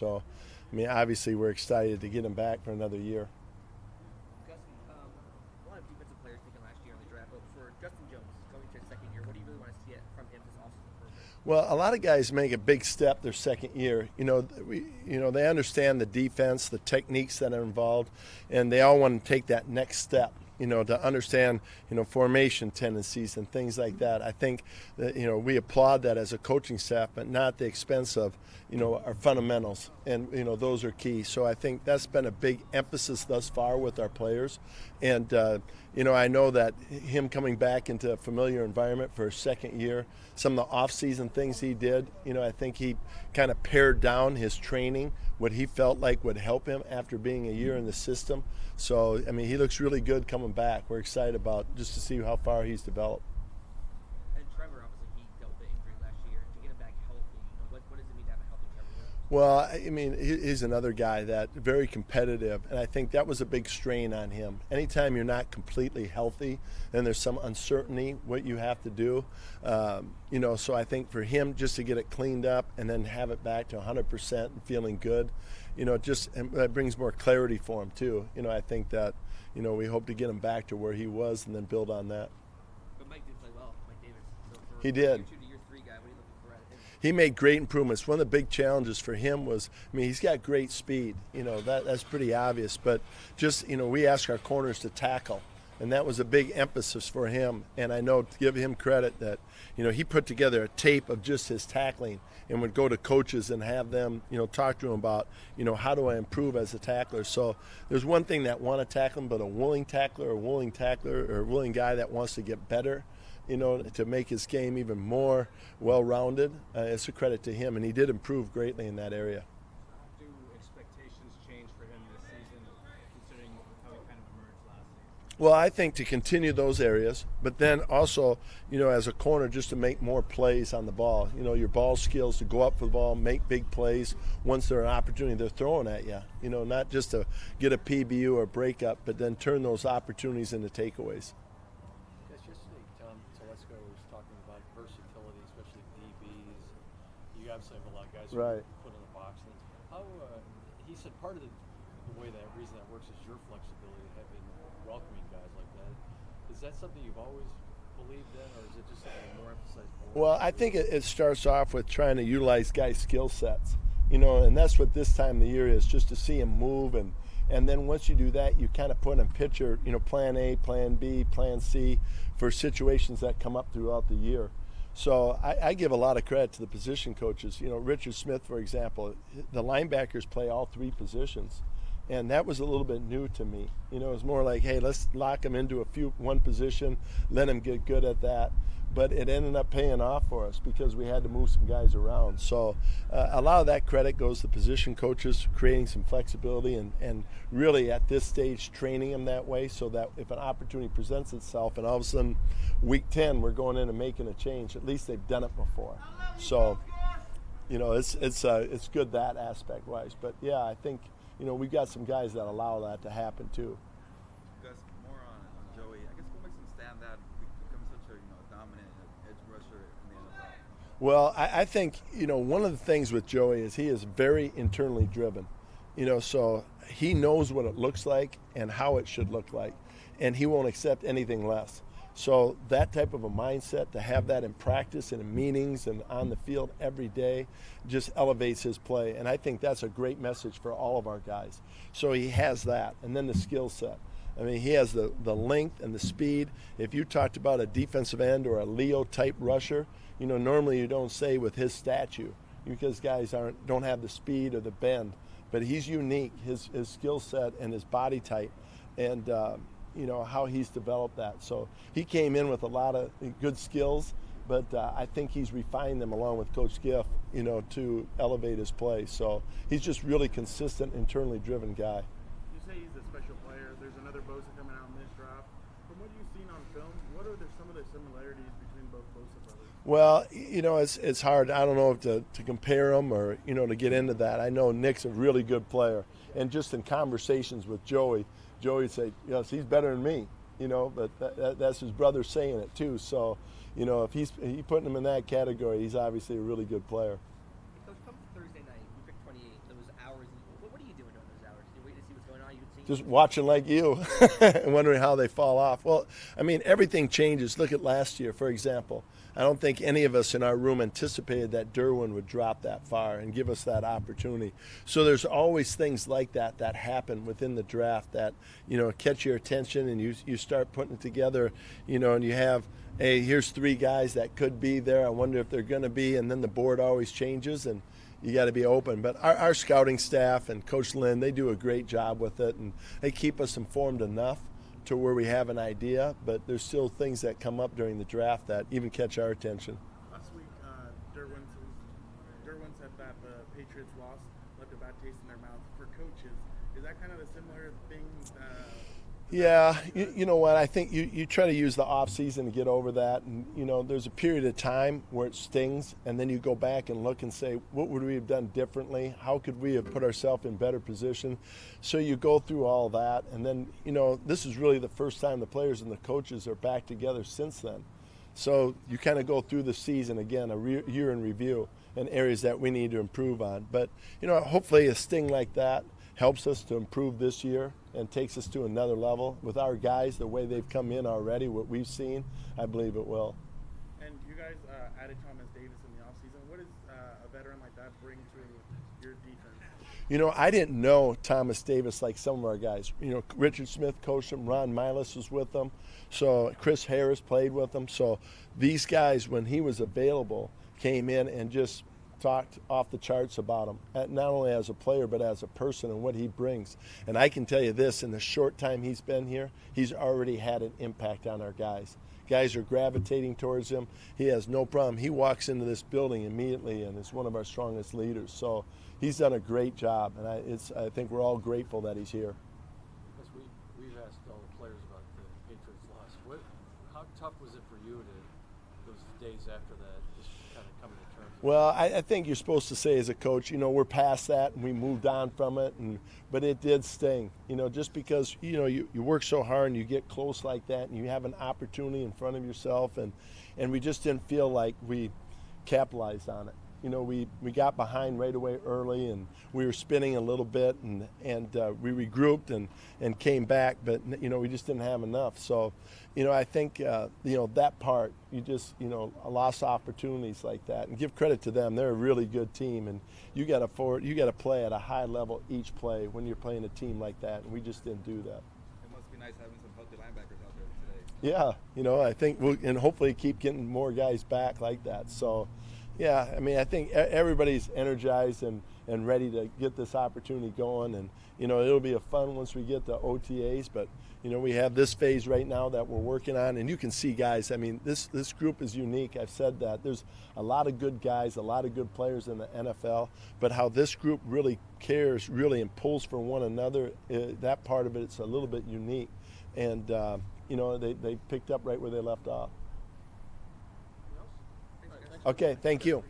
So, I mean, obviously we're excited to get him back for another year. Gus, a lot of defensive players taken last year in the draft, but for Justin Jones going to his second year, what do you really want to see from him this offseason program? Well, a lot of guys make a big step their second year. They understand the defense, the techniques that are involved, and they all want to take that next step. To understand, formation tendencies and things like that. I think that, we applaud that as a coaching staff, but not at the expense of, our fundamentals. And, those are key. So I think that's been a big emphasis thus far with our players. And, I know that him coming back into a familiar environment for his second year, some of the off-season things he did, I think he kind of pared down his training, what he felt like would help him after being a year in the system. So, I mean, he looks really good coming back. We're excited about just to see how far he's developed. And Trevor, obviously, he dealt with the injury last year. To get him back healthy, what does it mean to have a healthy Trevor Williams? Well, I mean, he's another guy that very competitive, and I think that was a big strain on him. Anytime you're not completely healthy, then there's some uncertainty what you have to do. So I think for him just to get it cleaned up and then have it back to 100% and feeling good, that brings more clarity for him too. I think that, we hope to get him back to where he was and then build on that. But Mike did play well, Mike Davis. So for He did. Year 2 to year 3 guy, what are you looking for out of him? He made great improvements. One of the big challenges for him was, he's got great speed. That's pretty obvious. But just, we ask our corners to tackle. And that was a big emphasis for him. And I know, to give him credit, that, he put together a tape of just his tackling and would go to coaches and have them, talk to him about, how do I improve as a tackler. So there's one thing that want to tackle him, but a willing tackler or a willing guy that wants to get better, to make his game even more well-rounded, it's a credit to him. And he did improve greatly in that area. Do expectations change for him this season, considering how he kind of emerged last season? Well, I think to continue those areas, but then also, as a corner, just to make more plays on the ball. Your ball skills to go up for the ball, make big plays once they're an opportunity they're throwing at you. Not just to get a PBU or breakup, but then turn those opportunities into takeaways. Yes, yesterday, Tom Telesco was talking about versatility, especially DBs. You obviously have a lot of guys who Right. put in the box. How he said part of the way that reason that works is your flexibility, having welcoming guys like that. Is that something you've always believed in, or is it just something more emphasized? Well, I think it starts off with trying to utilize guys' skill sets, and that's what this time of the year is, just to see him move. And then once you do that, you kind of put in picture, plan A, plan B, plan C for situations that come up throughout the year. So I give a lot of credit to the position coaches. Richard Smith, for example, the linebackers play all three positions. And that was a little bit new to me. It was more like, hey, let's lock them into one position, let them get good at that. But it ended up paying off for us because we had to move some guys around. So a lot of that credit goes to position coaches, creating some flexibility and really at this stage training them that way so that if an opportunity presents itself and all of a sudden week 10 we're going in and making a change, at least they've done it before. So, it's good that aspect wise. But yeah, I think, we've got some guys that allow that to happen too. Gus, more on Joey. I guess what makes him stand out, become such a dominant edge rusher in the NFL? Well, I think, one of the things with Joey is he is very internally driven. So he knows what it looks like and how it should look like, and he won't accept anything less. So that type of a mindset, to have that in practice and in meetings and on the field every day, just elevates his play. And I think that's a great message for all of our guys. So he has that. And then the skill set. I mean, he has the length and the speed. If you talked about a defensive end or a Leo-type rusher, normally you don't say with his stature because guys don't have the speed or the bend. But he's unique, his skill set and his body type. And how he's developed that. So he came in with a lot of good skills, but I think he's refined them along with Coach Giff, to elevate his play. So he's just really consistent, internally driven guy. You say he's a special player. There's another Bosa coming out in this draft. From what you've seen on film, what are some of the similarities between both Bosa brothers? Well, it's hard. I don't know if to compare them or, to get into that. I know Nick's a really good player. And just in conversations with Joey would say, yes, he's better than me, but that's his brother saying it too. So, if he's putting him in that category, he's obviously a really good player. Coach, come Thursday night, we picked 28. There was just watching like you and wondering how they fall off. Well, I mean, everything changes. Look at last year, for example. I don't think any of us in our room anticipated that Derwin would drop that far and give us that opportunity. So there's always things like that that happen within the draft that, catch your attention, and you start putting it together, and you have, hey, here's 3 guys that could be there. I wonder if they're going to be, and then the board always changes, and you got to be open. But our scouting staff and Coach Lynn, they do a great job with it, and they keep us informed enough to where we have an idea, but there's still things that come up during the draft that even catch our attention. Last week, Derwin said that the Patriots lost, left a bad taste in their mouth. For coaches, is that kind of a similar thing? Yeah, you know what? I think you try to use the off season to get over that, and there's a period of time where it stings, and then you go back and look and say, what would we have done differently? How could we have put ourselves in better position? So you go through all that, and then this is really the first time the players and the coaches are back together since then. So you kind of go through the season again, a year in review, and areas that we need to improve on. But hopefully a sting like that helps us to improve this year and takes us to another level. With our guys, the way they've come in already, what we've seen, I believe it will. And you guys added Thomas Davis in the offseason. What does a veteran like that bring to your defense? I didn't know Thomas Davis like some of our guys. Richard Smith coached him. Ron Milas was with them. So Chris Harris played with them. So these guys, when he was available, came in and just talked off the charts about him, not only as a player but as a person and what he brings. And I can tell you this, in the short time he's been here, he's already had an impact on our guys. Guys are gravitating towards him. He has no problem. He walks into this building immediately and is one of our strongest leaders. So he's done a great job, and I think we're all grateful that he's here. Because we've asked all the players about the Patriots loss. How tough was it for you those days after that, just kind of coming to terms? Well, I think you're supposed to say as a coach, we're past that and we moved on from it, but it did sting, just because, you work so hard and you get close like that and you have an opportunity in front of yourself, and we just didn't feel like we capitalized on it. We got behind right away early, and we were spinning a little bit, and we regrouped and came back, but we just didn't have enough. So, I think that part, you just lost opportunities like that, and give credit to them. They're a really good team, and you got to play at a high level each play when you're playing a team like that, and we just didn't do that. It must be nice having some healthy linebackers out there today. Yeah, I think and hopefully keep getting more guys back like that. So. Yeah, I think everybody's energized and ready to get this opportunity going, and it'll be a fun once we get the OTAs. But we have this phase right now that we're working on, and you can see, guys. This group is unique. I've said that there's a lot of good guys, a lot of good players in the NFL, but how this group really cares, really, and pulls for one another. That part of it's a little bit unique, and they picked up right where they left off. Okay, thank you.